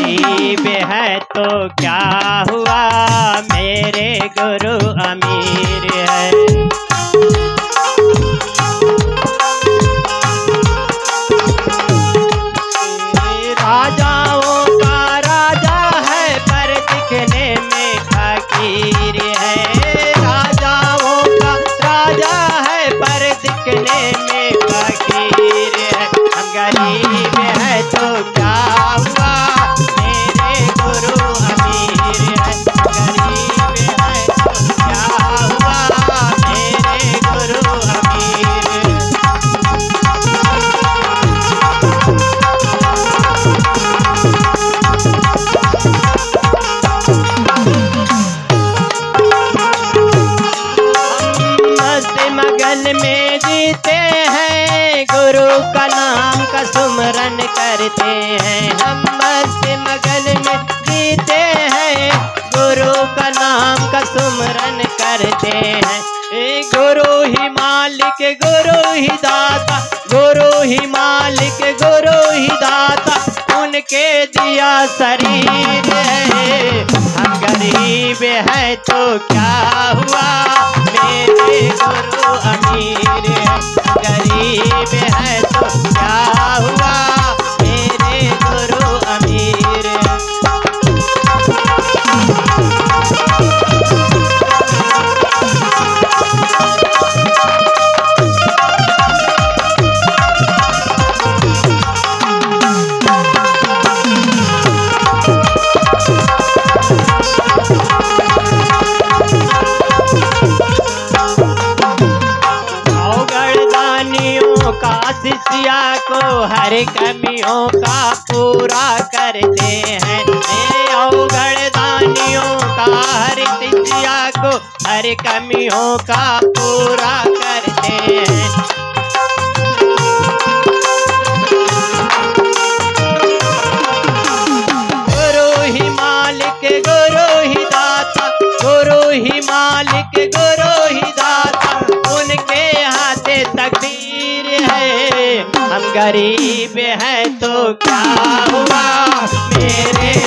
गरीब है तो क्या हुआ, मेरे गुरु अमीर है। राजाओं का राजा है पर दिखने में फकीर है। राजाओं का राजा है पर दिखने में फकीर है। हम गरीब है तो क्या हुआ, मेरे गुरु अमीर है। गरीब है तो क्या हुआ, मेरे गुरु अमीर है। मगन में जीते हैं, गुरु का नाम का सुमरन करते हैं। हम मस्त मगन में जीते हैं, गुरु का नाम का सुमरन करते हैं। गुरु ही मालिक, गुरु ही दाता, गुरु ही मालिक, गुरु ही दाता, उनके दिया शरीर है। हम गरीब है तो क्या हुआ, मेरे गुरु अमीर है। गरीब है तो क्या हुआ, मेरे गुरु अमीर है। शिष्या को हर कमियों का पूरा करते हैं। अवगढ़ दानियों का हर शिष्या को हर कमियों का पूरा करते हैं। गुरु ही मालिक, गुरु ही दाता, गुरु ही मालिक, गुरु ही दाता, उनके हाथे तकदीर है। हम गरीब हैं तो क्या हुआ, मेरे